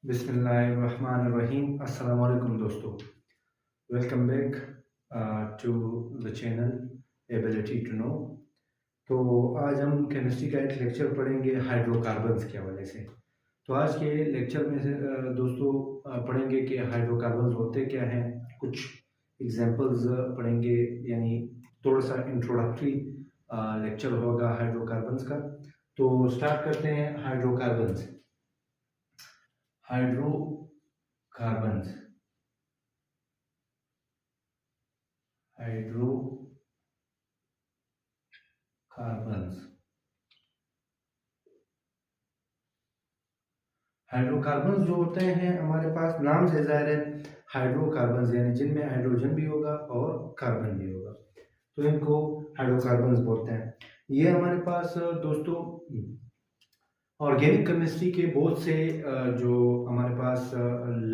बिस्मिल्लाहिर्रहमानिर्रहीम। अस्सलाम वालेकुम दोस्तों, welcome back to the channel ability to know. तो आज हम केमिस्ट्री का एक लेक्चर पढ़ेंगे हाइड्रोकार्बन्स के हवाले से। तो आज के लेक्चर में से दोस्तों पढ़ेंगे कि हाइड्रोकार्बन्स होते क्या हैं, कुछ एग्जांपल्स पढ़ेंगे, यानी थोड़ा सा इंट्रोडक्टरी लेक्चर होगा हाइड्रोकार्बन्स का। तो स्टार्ट करते हैं। हाइड्रोकार्बन्स हाइड्रोकार्बन्स हाइड्रोकार्बन्स हाइड्रोकार्बन्स जो होते हैं हमारे पास, नाम से ज़ाहिर है हाइड्रोकार्बन्स यानी जिनमें हाइड्रोजन भी होगा और कार्बन भी होगा, तो इनको हाइड्रोकार्बन्स बोलते हैं। ये हमारे पास दोस्तों ऑर्गेनिक केमिस्ट्री के बहुत से जो हमारे पास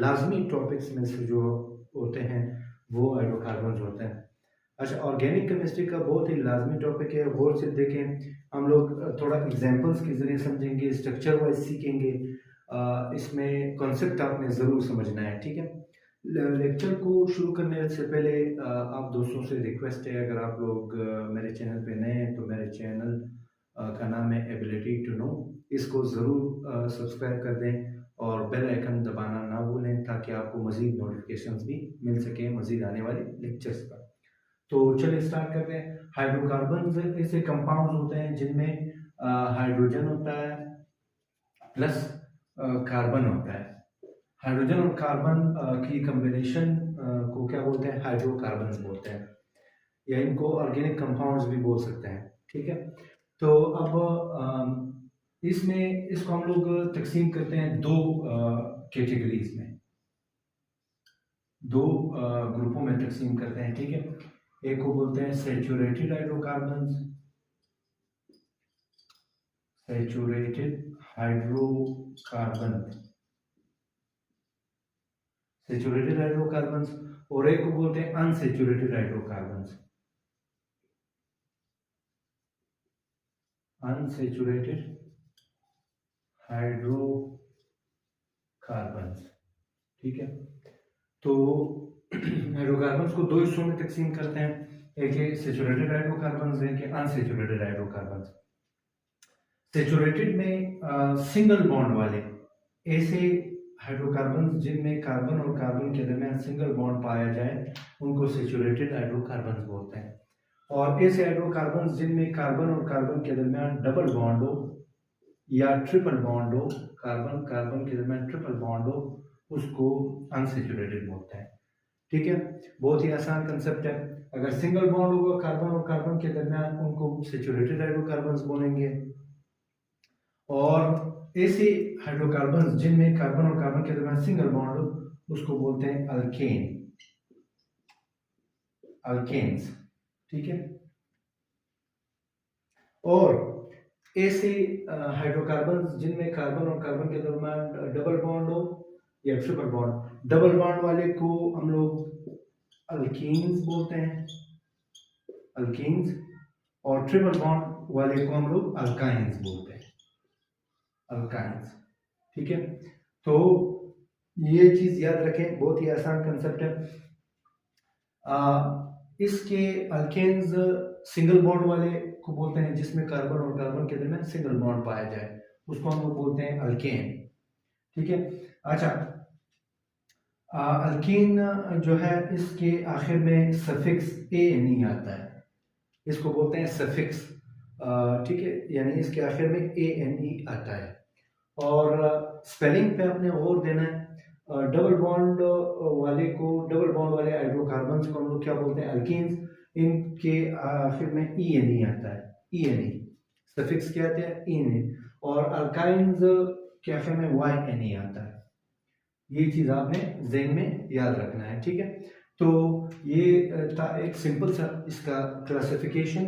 लाजमी टॉपिक्स में से जो होते हैं वो हाइड्रोकार्बन्स होते हैं। अच्छा, ऑर्गेनिक केमिस्ट्री का बहुत ही लाजमी टॉपिक है, गौर से देखें। हम लोग थोड़ा एग्जांपल्स के ज़रिए समझेंगे, स्ट्रक्चर वाइज सीखेंगे। इसमें कॉन्सेप्ट आपने ज़रूर समझना है, ठीक है। लेक्चर को शुरू करने से पहले आप दोस्तों से रिक्वेस्ट है, अगर आप लोग मेरे चैनल पे नए हैं तो मेरे चैनल का नाम है एबिलिटी टू नो, इसको ज़रूर सब्सक्राइब कर दें और बेल आइकन दबाना ना भूलें ताकि आपको मज़ीद नोटिफिकेशंस भी मिल सके मज़ीद आने वाले लेक्चर्स का। तो चलिए स्टार्ट करते हैं। हाइड्रोकार्बन ऐसे कंपाउंड होते हैं जिनमें हाइड्रोजन होता है प्लस कार्बन होता है। हाइड्रोजन और कार्बन की कॉम्बिनेशन को क्या बोलते हैं? हाइड्रोकार्बन्स बोलते हैं, या इनको ऑर्गेनिक कंपाउंड्स भी बोल सकते हैं, ठीक है। तो अब इसमें इसको हम लोग तकसीम करते हैं दो कैटेगरीज में, दो ग्रुपों में तकसीम करते हैं, ठीक है। एक को बोलते हैं saturated hydrocarbons, saturated hydrocarbon, saturated hydrocarbons, और एक को बोलते हैं अनसैचुरेटेड हाइड्रोकार्बन्स, अनसैचुरेटेड हाइड्रोकार्बन्स, ठीक है। तो हाइड्रोकार्बन्स को दो हिस्सों में तकसीम करते हैं, एक है सैचुरेटेड हाइड्रोकार्बन्स, एक है अनसैचुरेटेड हाइड्रोकार्बन्स। सैचुरेटेड में सिंगल बॉन्ड वाले ऐसे हाइड्रोकार्बन्स जिनमें कार्बन और कार्बन के दरमियान सिंगल बॉन्ड पाया जाए उनको सैचुरेटेड हाइड्रोकार्बन्स बोलते हैं। और ऐसे हाइड्रोकार्बन्स जिनमें कार्बन और कार्बन के दरमियान डबल बॉन्ड हो या ट्रिपल बॉन्ड हो, कार्बन कार्बन के दरमियान ट्रिपल बॉन्ड हो, उसको अनसैचुरेटेड बोलते हैं, ठीक है। बहुत ही आसान कंसेप्ट है। अगर सिंगल बॉन्ड होगा कार्बन और कार्बन के दरमियान, उनको सैचुरेटेड हाइड्रोकार्बन्स बोलेंगे। और ऐसे हाइड्रोकार्बन्स जिनमें कार्बन और कार्बन के दरमियान सिंगल बॉन्ड हो, उसको बोलते हैं अल्केन, अल्केन्स, ठीक है। और ऐसे हाइड्रोकार्बन्स जिनमें कार्बन और कार्बन के दरमियान डबल बॉन्ड हो या ट्रिपल बॉन्ड, डबल बॉन्ड वाले को हम लोग अल्कीन्स बोलते हैं, अल्कीन्स, और ट्रिपल बॉन्ड वाले को हम लोग अल्काइंस बोलते हैं, अल्काइंस, ठीक है। तो ये चीज याद रखें, बहुत ही आसान कंसेप्ट है। इसके अल्केन्स सिंगल बॉन्ड वाले को बोलते हैं जिसमें कार्बन और कार्बन के दरमियान सिंगल बॉन्ड पाया जाए, उसको हम लोग बोलते हैं अल्केन, ठीक है। अच्छा, अल्कीन जो है इसके आखिर में सफिक्स ए आता है, इसको बोलते हैं सफिक्स, ठीक है, यानी इसके आखिर में ए आता है। और स्पेलिंग पे आपने और देना है। डबल बॉन्ड वाले को, डबल बॉन्ड वाले हाइड्रोकार्बन्स को हम लोग क्या बोलते हैं? अल्कीन्स। इनके आखिर में ई आता है, ई सफिक्स क्या आता है? ई। और अल्काइंस के आखिर में वाई आता है। ये चीज आपने ज़हन में याद रखना है, ठीक है। तो ये था एक सिंपल सा इसका क्लासिफिकेशन,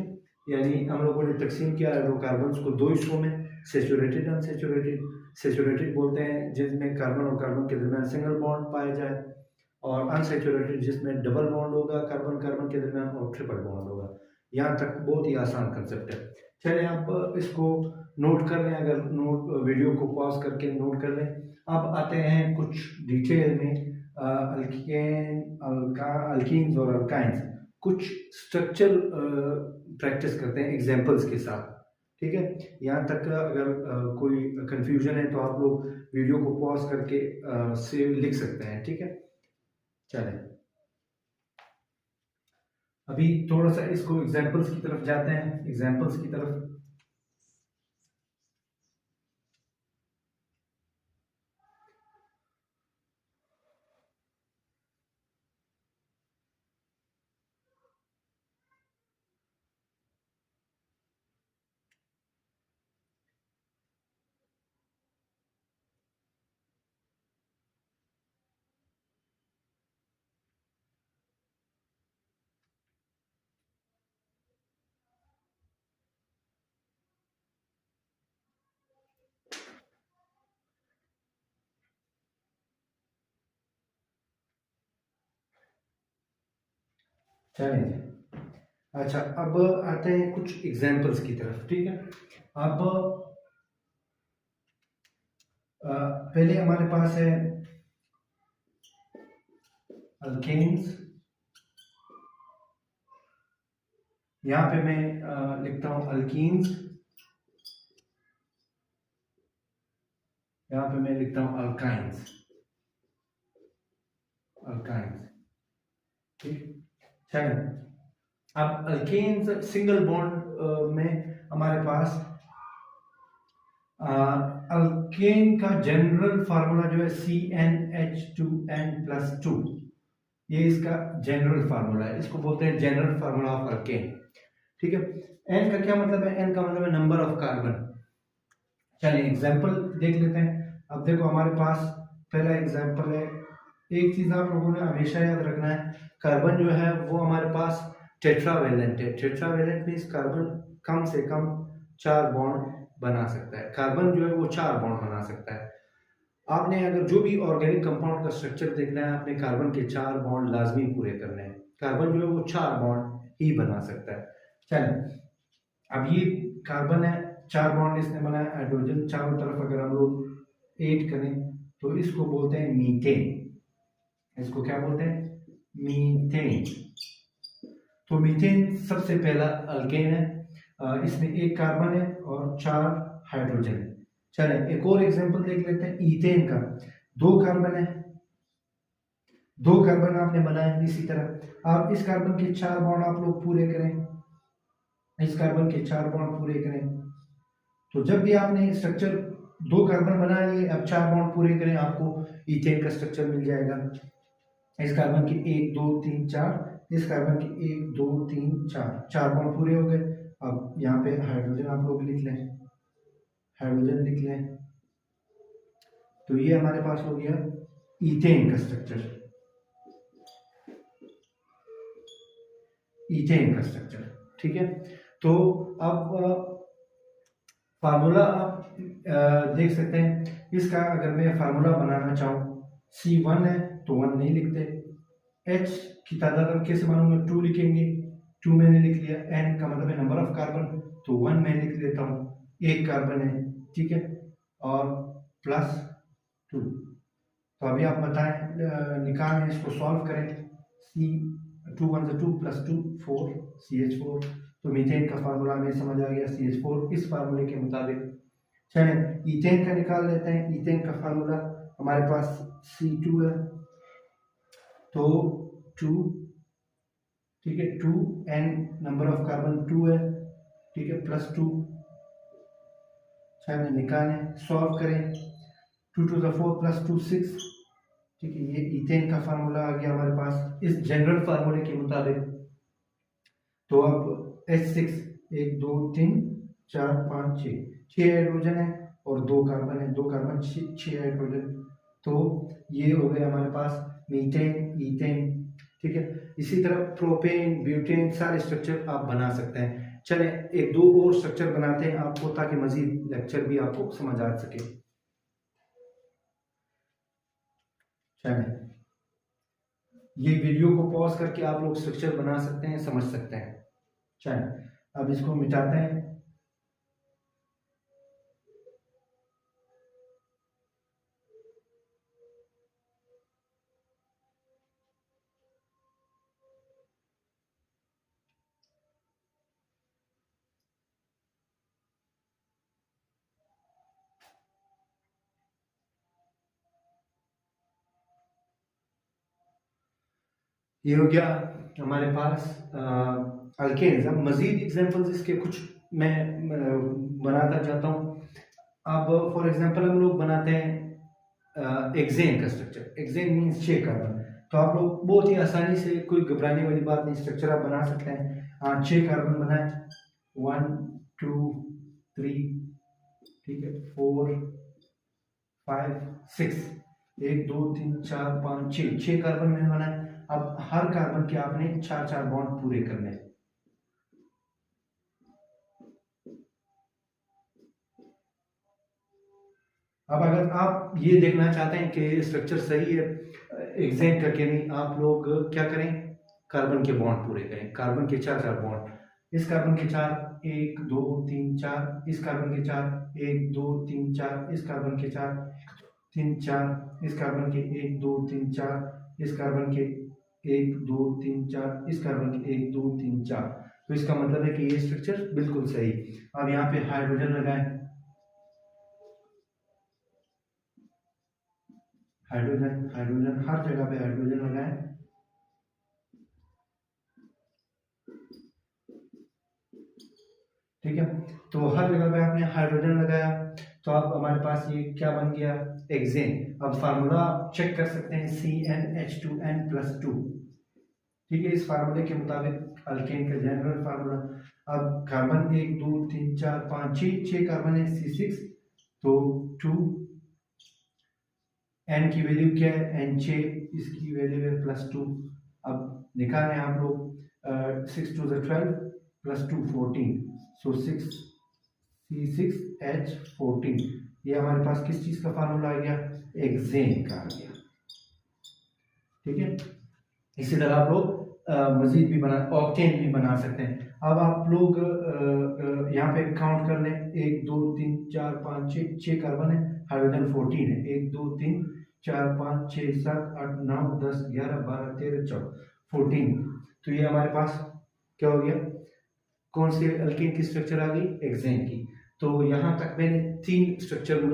यानी हम लोगों ने तकसीम किया हाइड्रोकार्बन्स को दो हिस्सों में, सैचुरेटेड अनसैचुरेटेड। सैचुरेटेड बोलते हैं जिसमें कार्बन और कार्बन के दरमियान सिंगल बॉन्ड पाया जाए, और अनसैचुरेटेड जिसमें डबल बॉन्ड होगा कार्बन कार्बन के दरमियान और ट्रिपल बॉन्ड होगा। यहाँ तक बहुत ही आसान कंसेप्ट है, चलिए आप इसको नोट कर लें, अगर नोट वीडियो को पॉज करके नोट कर लें। अब आते हैं कुछ डिटेल में अल्कीन्स और अल्काइंस, कुछ स्ट्रक्चर प्रैक्टिस करते हैं एग्जांपल्स के साथ। ठीक है, यहाँ तक अगर कोई कंफ्यूजन है तो आप लोग वीडियो को पॉज करके से लिख सकते हैं। ठीक है, चलें अभी थोड़ा सा इसको एग्जांपल्स की तरफ जाते हैं, एग्जांपल्स की तरफ। चलें, अच्छा अब आते हैं कुछ एग्जांपल्स की तरफ। ठीक है, अब पहले हमारे पास है अल्केन्स। यहाँ पे मैं लिखता हूँ अल्कीन्स, यहाँ पे मैं लिखता हूँ अल्काइंस, अल्काइंस। ठीक, चलें अब अल्केन्स सिंगल बॉन्ड में हमारे पास अल्केन का जनरल फार्मूला जो है CnH2n+2, ये इसका जनरल फार्मूला है, इसको बोलते हैं जनरल फार्मूला ऑफ अल्केन। ठीक है, एन का क्या मतलब है? एन का मतलब है नंबर ऑफ कार्बन। चलिए एग्जांपल देख लेते हैं। अब देखो हमारे पास पहला एग्जांपल है, एक चीज आप लोगों ने हमेशा याद रखना है, कार्बन जो है वो हमारे पास टेट्रावेलेंट है। टेट्रावेलेंट मीन्स कार्बन कम से कम 4 बॉन्ड बना सकता है, कार्बन जो है वो 4 बॉन्ड बना सकता है। आपने अगर जो भी ऑर्गेनिक कंपाउंड का स्ट्रक्चर देखना है, आपने कार्बन के 4 बॉन्ड लाजमी पूरे करने हैं। कार्बन जो है वो 4 बॉन्ड ही बना सकता है। चलें अब ये कार्बन है, 4 बॉन्ड इसने बनाया, हाइड्रोजन चारों तरफ अगर हम लोग ऐड करें तो इसको बोलते हैं मीथेन। इसको क्या बोलते हैं? मीथेन। तो मीथेन सबसे पहला अल्केन है, इसमें 1 कार्बन है और 4 हाइड्रोजन है। चलें एक और एग्जांपल देख लेते हैं ईथेन का। 2 कार्बन है, 2 कार्बन आपने बनाए, इसी तरह आप इस कार्बन के 4 बॉन्ड आप लोग पूरे करें, इस कार्बन के 4 बॉन्ड पूरे करें, तो जब भी आपने स्ट्रक्चर 2 कार्बन बना लिए, अब 4 बॉन्ड पूरे करें, आपको ईथेन का स्ट्रक्चर मिल जाएगा। इस कार्बन के 1 2 3 4, इस कार्बन के 1 2 3 4, 4 बॉन्ड पूरे हो गए। अब यहाँ पे हाइड्रोजन आप लोग लिख लें, हाइड्रोजन लिख लें, तो ये हमारे पास हो गया ईथेन का स्ट्रक्चर, ईथेन का स्ट्रक्चर। ठीक है, तो अब फार्मूला आप देख सकते हैं, इसका अगर मैं फार्मूला बनाना चाहूँ, C1 है तो 1 नहीं लिखते, H की तादाद हम कैसे मानूंगा? 2 लिखेंगे, 2 मैंने लिख लिया, N का मतलब है नंबर ऑफ कार्बन, तो 1 मैं लिख लेता हूँ, 1 कार्बन है। ठीक है, और +2। तो अभी आप बताएं, निकालें, इसको सॉल्व करें। C 2 1 2 +2 4 CH4, तो मीथेन का फार्मूला हमें समझ आ गया CH4 इस फार्मूले के मुताबिक। चलें ईथेन का निकाल लेते हैं। ईथेन का फार्मूला हमारे पास C2 है, तो 2, ठीक है, 2 N नंबर ऑफ कार्बन 2 है, ठीक है, +2। चलें निकालें, सॉल्व करें, 2 to the 4 +2 6। ठीक है, ये ईथेन का फार्मूला आ गया हमारे पास इस जनरल फार्मूले के मुताबिक। तो अब H6 1 2 3 4 5 6 हाइड्रोजन है और 2 कार्बन है, 2 कार्बन 6 हाइड्रोजन, तो ये हो गए हमारे पास मीथेन, ईथेन। ठीक है, इसी तरह प्रोपेन, ब्यूटेन सारे स्ट्रक्चर आप बना सकते हैं। चलें एक दो और स्ट्रक्चर बनाते हैं आपको, ताकि मजीद लेक्चर भी आपको समझ आ सके। चलें ये वीडियो को पॉज करके आप लोग स्ट्रक्चर बना सकते हैं, समझ सकते हैं। चलें अब इसको मिटाते हैं। ये हो गया हमारे पास अल्केन्स। अब मज़ीद एग्जांपल्स इसके कुछ मैं बनाता जाता हूँ। अब फॉर एग्जांपल हम लोग बनाते हैं एक्सेन का स्ट्रक्चर। Hexane means 6 carbon. तो आप लोग बहुत ही आसानी से, कोई घबराने वाली बात नहीं, स्ट्रक्चर आप बना सकते हैं। 6 कार्बन बनाए, 1 2 3, ठीक है, 4 5 6, 1 2 3 4 5 6 कार्बन में बनाए। अब हर कार्बन के आपने 4 बॉन्ड पूरे करने हैं। अब अगर आप ये देखना चाहते हैं कि स्ट्रक्चर सही है एग्जैक्ट करके, नहीं, आप लोग क्या करें, कार्बन के बॉन्ड पूरे करें। कार्बन के 4 बॉन्ड, इस कार्बन के 4, 1 2 3 4, इस कार्बन के 4, 1 2 3 4, इस कार्बन के 4 3 4, इस कार्बन के 1 2 3 4, इस कार्बन के 1 2 3 4, इस कार्बन के 1 2 3 4। तो इसका मतलब है कि ये स्ट्रक्चर बिल्कुल सही। अब यहाँ पे हाइड्रोजन लगाएं, हाइड्रोजन हाइड्रोजन हर जगह पे हाइड्रोजन लगाएं। ठीक है, तो हर जगह पे आपने हाइड्रोजन लगाया, तो अब हमारे पास ये क्या बन गया, एक्सेन। अब फार्मूला आप चेक कर सकते हैं, CnH2n+2। ठीक है, इस फार्मूले के मुताबिक अल्केन का जनरल फार्मूला। अब कार्बन 1 2 3 4 5 6 कार्बन है, C6, तो 2, n की वैल्यू क्या है, n6, इसकी वैल्यू है +2। अब निकालें आप लोग, 6 2 12 +2 14, सो 6 C6H14। ये हमारे पास किस चीज का फार्मूला आ गया, एक्सेन का आ गया। ठीक है, इसी तरह आप लोग मजीद भी बना, ऑक्टेन भी बना सकते हैं। अब आप लोग यहाँ पे काउंट कर लें, 1 2 3 4 5 6 कार्बन है, हाइड्रोजन 14 है, 1 2 3 4 5 6 7 8 9 10 11 12 13 14, 14। तो ये हमारे पास क्या हो गया, कौन से अल्केन की स्ट्रक्चर आ गई, एक्सेन की। तो यहाँ तक मैंने 3 स्ट्रक्चर